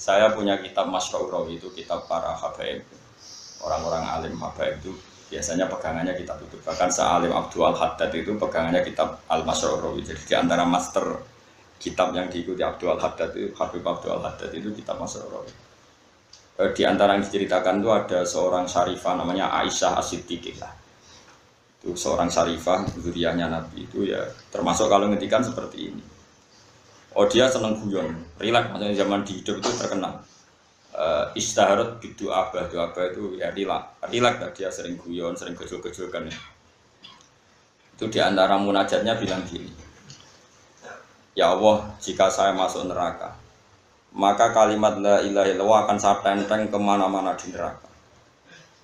Saya punya kitab Masyhur itu kitab para habaib, orang-orang alim habaib itu biasanya pegangannya kitab itu. Bahkan Sa'alim Abdul Haddad itu pegangannya kitab Al-Masyhur. Jadi di antara master kitab yang diikuti Abdul Haddad itu, Habib Abdul Haddad itu kitab Masyhur. Di antara yang diceritakan itu ada seorang syarifah namanya Aisyah As-Siddiqah. Itu seorang syarifah zuriyahnya Nabi itu ya termasuk kalau ngetikan seperti ini. Oh dia seneng guyon, rileks, maksudnya zaman di hidup itu terkenal. Istaharat bidu abah itu ya rileks dia sering guyon, sering gejol-gejolkan. Itu di antara munajatnya bilang gini, ya Allah, jika saya masuk neraka, maka kalimat la ilaha illallah akan saya tenteng kemana-mana di neraka.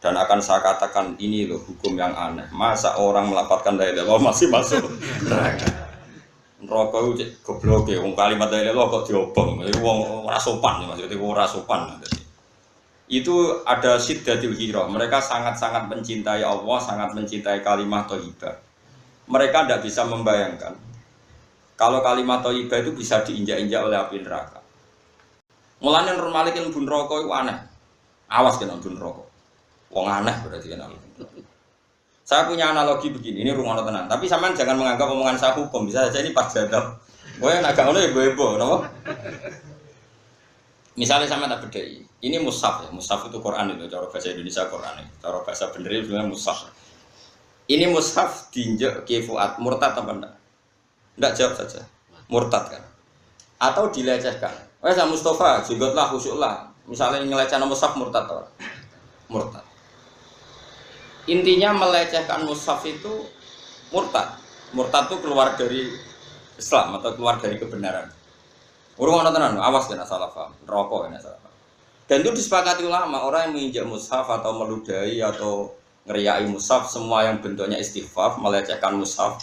Dan akan saya katakan ini loh hukum yang aneh. Masa orang melafalkan la ilaha illallah masih masuk neraka? Neraka itu goblok ya, kalimat la ilaha illallah kok diobong. Itu wong ora sopan maksudnya ora sopan. Itu ada syiddatul hirah. Mereka sangat-sangat mencintai Allah, sangat mencintai kalimat thayyibah. Mereka tidak bisa membayangkan kalau kalimat thayyibah itu bisa diinjak-injak oleh api neraka. Mulane Nur Malik ilmu neraka itu aneh. Awas kena ilmu neraka. Wong aneh berarti kena. Saya punya analogi begini, ini rumah tenang. Tapi sampean jangan menganggap omongan saya hukum, bisa saja ini pas jadab. Gue yang agak ngono ibu-ibu, kenapa? Misalnya sama tak bedai, ini mushaf ya, mushaf itu Quran itu, cara bahasa Indonesia Quran itu, cara bahasa bener itu sebenarnya mushaf. Ini mushaf diinjak ke Fuad, murtad apa enggak? Enggak, jawab saja, murtad kan? Atau dilecehkan? Sama Mustafa, jengotlah, khusyuklah. Misalnya ngelecehkan mushaf murtad atau murtad. Intinya melecehkan mushaf itu murtad. Murtad itu keluar dari Islam atau keluar dari kebenaran. Urung ana tenan, awas kena salah paham. Rokok kena salah paham. Dan itu disepakati ulama, orang yang menginjak mushaf atau meludahi atau ngeriai mushaf, semua yang bentuknya istighfar, melecehkan mushaf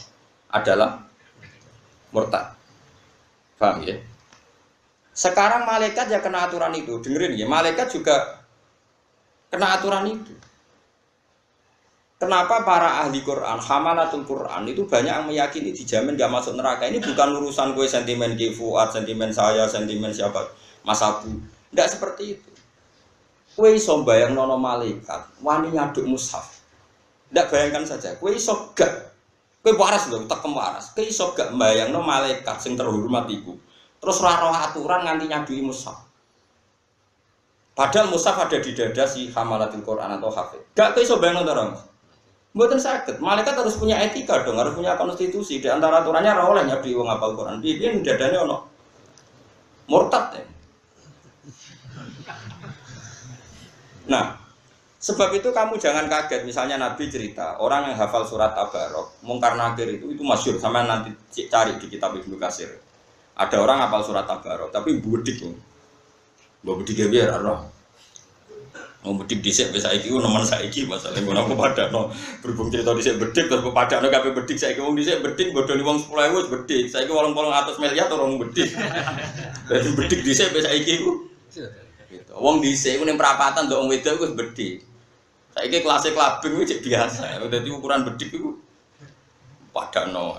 adalah murtad. Paham ya? Sekarang malaikat ya kena aturan itu. Dengerin ya, malaikat juga kena aturan itu. Kenapa para ahli Quran, hamalatul Quran itu banyak yang meyakini dijamin gak masuk neraka. Ini bukan urusan gue sentimen Fuad, sentimen saya, sentimen siapa, Mas Abu. Tidak seperti itu. Kue iso bayang nono malaikat, wani nyaduk mushaf. Tidak bayangkan saja, kue iso gak, kue waras loh, tekem waras. Kue iso gak bayang nono malaikat sing terhormat iku. Terus raro aturan nganti nyadui mushaf. Padahal mushaf ada di dada si hamalatul Quran atau hafid. Gak kue iso bayang nono orang. Buatan sakit, malaikat harus punya etika dong, harus punya konstitusi. Di antara aturannya ora oleh nyabdi wong hafal Quran. Dia dadane ono murtad ya. Nah, sebab itu kamu jangan kaget. Misalnya Nabi cerita orang yang hafal surat Tabarok, Mungkar Nakir itu masyhur. Sama nanti cari di kitab Ibnu Katsir. Ada orang hafal surat Tabarok, tapi budik. Budik biar Allah. Mau bedik dhisik wis saiki ku nemen saiki masalah ngono apa padakno berhubung cerita dhisik bedik terus padakno kabeh bedik saiki wong dhisik bedik bodoni wong 10.000 wis bedik saiki 800 miliar orang bedik. Dadi bedik dhisik wis saiki ku gitu. Wong dhisik ku ning perapatan ndok wong wedok wis bedik. Saiki kelas klabing wis biasa. Dadi ukuran bedik iku padakno.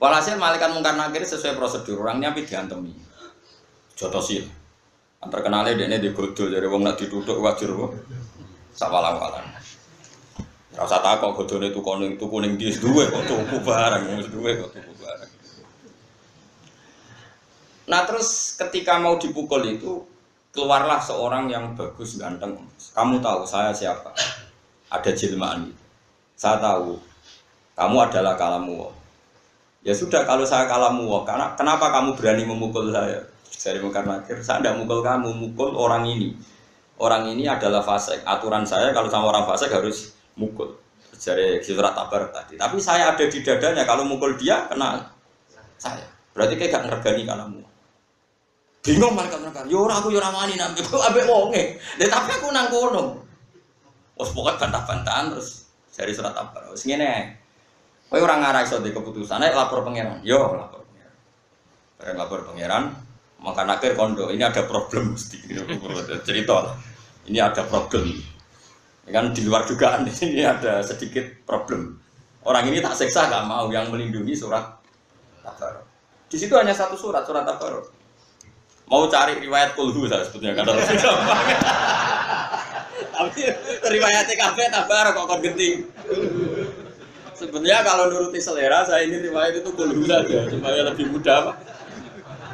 Walhasil malaikat Mungkar Nakir sesuai prosedur orangnya tapi diantemi. Jotosil. Antar kenalnya dia ini digodol dari wong nak ditutup wajur kok, sawalang-walang. Rasa takut godolnya itu kuning di dua kok tuku barang, dua kok tuku barang. Nah terus ketika mau dipukul itu keluarlah seorang yang bagus ganteng. Kamu tahu saya siapa? Ada jelmaan itu. Saya tahu kamu adalah kalamu. Ya sudah kalau saya kalamu, karena kenapa kamu berani memukul saya? Dari Mungkar Nakir, saya tidak mukul kamu, mukul orang ini. Orang ini adalah fasik. Aturan saya kalau sama orang fasik harus mukul. Dari surat Tabar tadi. Tapi saya ada di dadanya, kalau mukul dia kena saya. Berarti kayak gak ngergani kalamu. Bingung malaikat Mungkar. Yo aku yo ramani nampi kok ambek wonge. Tapi aku nang kono. Wes pokoke bantah-bantahan terus dari surat Tabar. Wes ngene. Kowe ora ngarah iso di keputusan, nek lapor pangeran. Yo lapor pangeran. Bareng lapor pangeran. Maka Nakir kondo, ini ada problem mesti cerita. Ini ada problem. Ini kan di luar dugaan ini ada sedikit problem. Orang ini tak seksa gak mau yang melindungi surat Tabarok. Di situ hanya satu surat Tabarok. Mau cari riwayat kulhu saya sebetulnya kan lebih gampang. Tapi riwayatnya kafe tabar kok genting. Sebenarnya kalau nuruti selera saya ini riwayat itu kulhu saja supaya lebih mudah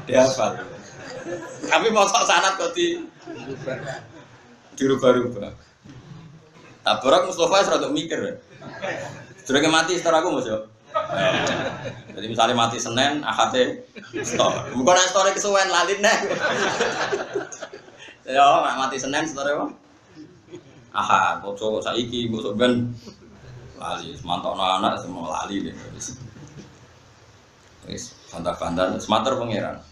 dihafal. Tapi mau sok sanad kok dirubah-rubah. Tabarak Mustafa serata mikir. Sudah mati setelah aku Mas yo. Jadi misalnya mati Senin, Ahadnya store. Bukan store kesuwen lali nih. Ya, mati Senin store apa? Ahad, kok saiki kok ben lali, semantokno anak semua lali deh. Wis bandar-bandar semater pangeran.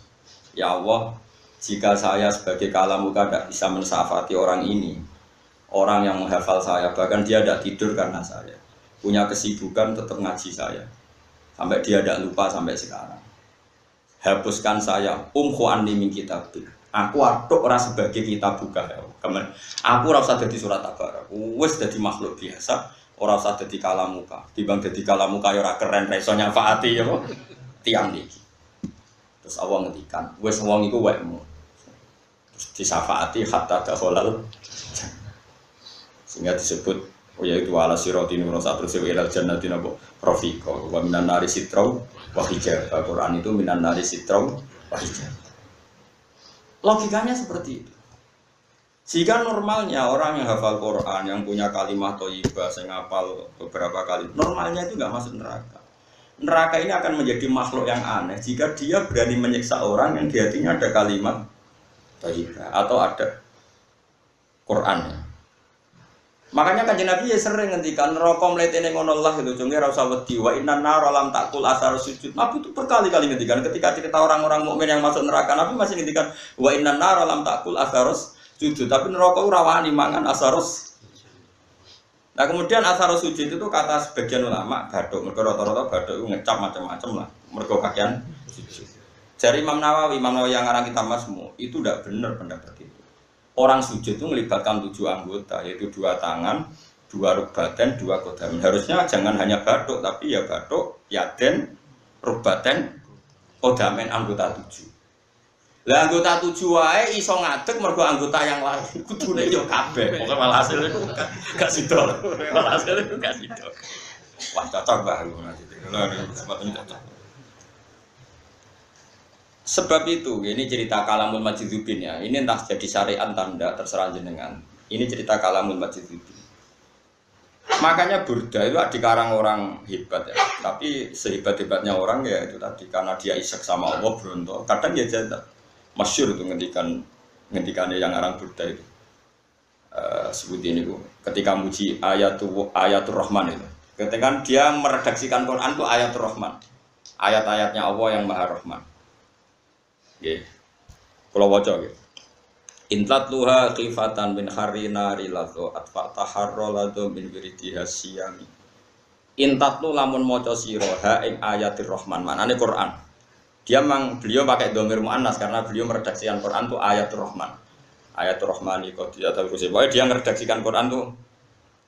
Ya Allah, jika saya sebagai kalamuka tidak bisa mensafati orang ini, orang yang menghafal saya, bahkan dia tidak tidur karena saya, punya kesibukan tetap ngaji saya, sampai dia tidak lupa sampai sekarang. Hapuskan saya, anni min kitabil. Aku aduk ora sebagai kitab buka ya. Aku ora usah dadi surat tabarak. Wis dadi makhluk biasa, ora usah dadi kalamuka. Timbang dadi kalamuka ya ora keren ra iso nyafaati ya kok. Tiang niki. Terus Allah ngendikan, wis wong iku wekmu. Terus disafaati hatta dakhalal. Sehingga disebut yaitu ala siratin murasat terus ilal jannati nabo rafiqa wa minan nari sitrau wa hijab. Al-Qur'an itu minan nari sitrau wa hijab. Logikanya seperti itu. Jika normalnya orang yang hafal Quran, yang punya kalimat thayyibah, yang hafal beberapa kali, normalnya itu nggak masuk neraka. Neraka ini akan menjadi makhluk yang aneh jika dia berani menyiksa orang yang di hatinya ada kalimat thayyibah atau ada Qurannya. Makanya Kanjeng Nabi ya sering ngendikan neraka mletene ngono Allah itu jenenge ra usah wedi wa innan nar lam taqul asar sujud. Nabi itu berkali-kali ngendikan ketika cerita orang-orang mukmin yang masuk neraka, Nabi masih ngendikan wa innan nar lam taqul asar sujud, tapi neraka ora wani mangan asarus. Nah, kemudian asarus sujud itu kata sebagian ulama baduk, mergo rata-rata baduk itu ngecap macam-macam lah, mergo kakean sujud. Dari Imam Nawawi yang ngarang kitab Masmu, itu tidak benar pendapat itu. Orang sujud itu melibatkan 7 anggota, yaitu 2 tangan, 2 rukbaten, 2 kodamen. Harusnya jangan hanya batuk, tapi ya batuk, yaden, rukbaten, kodamen anggota 7. Lah anggota 7 wae iso ngadeg mergo anggota yang lain. Kudune yo kabeh. Pokoke malah hasil itu gak sido. Malah hasil itu gak sido. Wah, cocok banget ngono iki. Lha kesempatan cocok. Sebab itu, ini cerita Kalamul Majidubin ya. Ini entah jadi syariat tanda terserah jenengan. Ini cerita Kalamul Majidubin. Makanya Burda itu dikarang orang hebat ya. Tapi sehebat-hebatnya orang ya itu tadi karena dia isek sama Allah berontok. Kadang ya jadi masyhur itu ngendikannya yang orang Burda itu. Seperti ini Bu. Ketika muji ayatul Rahman itu. Ketika dia meredaksikan Quran itu ayatul Rahman. Ayat-ayatnya Allah yang Maha Rahman. Nggih. Kula waca nggih. Intlat luha khifatan min harina rilatu atfa taharralatu min wiridiha siyami. Intat lu lamun maca sira ha ing ayatir Rahman, maknane Quran. Beliau pakai dhamir muannas karena beliau meredaksikan Quran itu ayatul Rahman. Ayatul Rahmani qadiyatan kursi. Pokoknya dia meredaksikan Quran itu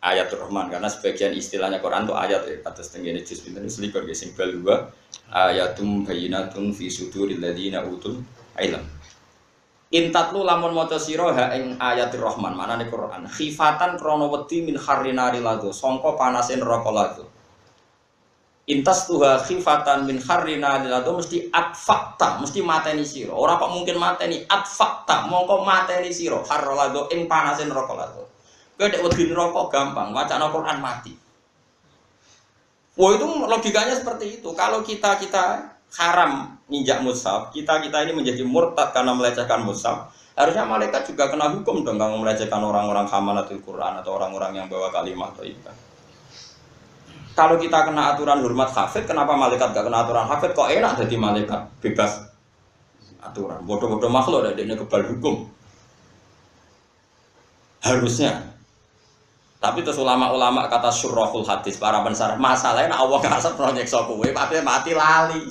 ayatul Rahman karena sebagian istilahnya Quran itu ayat atas tenggene juz pinten selikur nggih sing bal dua ayatum bayyinatun fi suduril ladina utul ilm. Intatlu lamun maca sira ha ing ayatir Rahman manane Quran khifatan krana wedi min harrinari lagu sangka panase neraka lagu. Intas tuha khifatan min harrinari lagu mesti atfakta mesti mateni sira. Ora kok mungkin mateni atfakta mongko mateni sira harra lagu ing panase neraka lagu. Kowe nek wedi neraka gampang, wacana Quran mati. Wah itu logikanya seperti itu. Kalau kita haram nginjak mushaf, kita ini menjadi murtad karena melecehkan mushaf. Harusnya malaikat juga kena hukum dong kalau melecehkan orang-orang hamalatul Quran atau orang-orang yang bawa kalimat thayyibah. Kalau kita kena aturan hormat hafid, kenapa malaikat gak kena aturan hafid? Kok enak jadi malaikat bebas aturan? Bodoh-bodoh makhluk ada ini kebal hukum. Harusnya. Tapi terus ulama-ulama kata syurahul hadis para pensarah masalahnya Allah ngasep nyekso kowe tapi mati lali.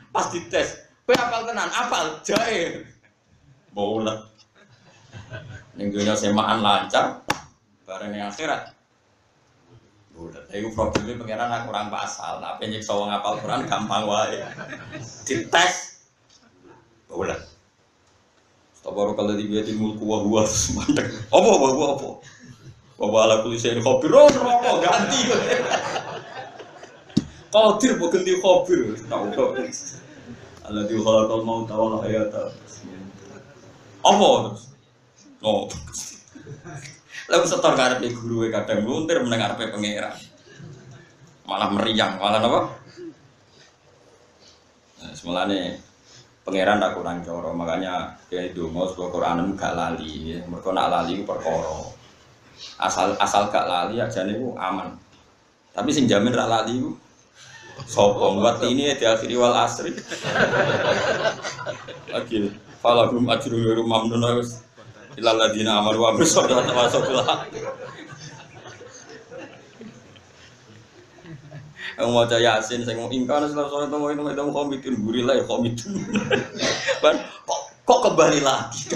Pas dites, kowe apal tenan, apal jae. Bolet. Ning dunya semaan lancar, bareng yang akhirat. Bolet. Iku probleme pengenan aku kurang pasal, tapi nyekso wong apal Quran gampang wae. Dites. Bolet. Tabarokal ladzi bi yadihi mulku wa huwa mandek. Apa? Wa ala kulli syai'in qadir. Rokok ganti. Qadir kok ganti khabir. Tahu. Alladzi khalaqal mauta wal hayata. Apa terus? Oh. Lalu setor ngarepe guru kadang luntir meneng ngarepe pangeran. Malah meriang, malah apa? Nah, semulane pangeran tak kurang coro, makanya kayak dongo sebuah Quran gak lali, ya. Mereka nak lali itu perkara. Asal gak lali aja nih aman. Tapi sing jamin rak lali itu sopong buat ini di akhir wal asri. Lagi, falahum ajrun ghairu mamnun wis ilal ladina amanu wa amilus sholihati wa tawasaw. Yang mau caya Yasin, saya mau ingkar selesai itu komitun gurilah ya komitun. Kok kembali lagi?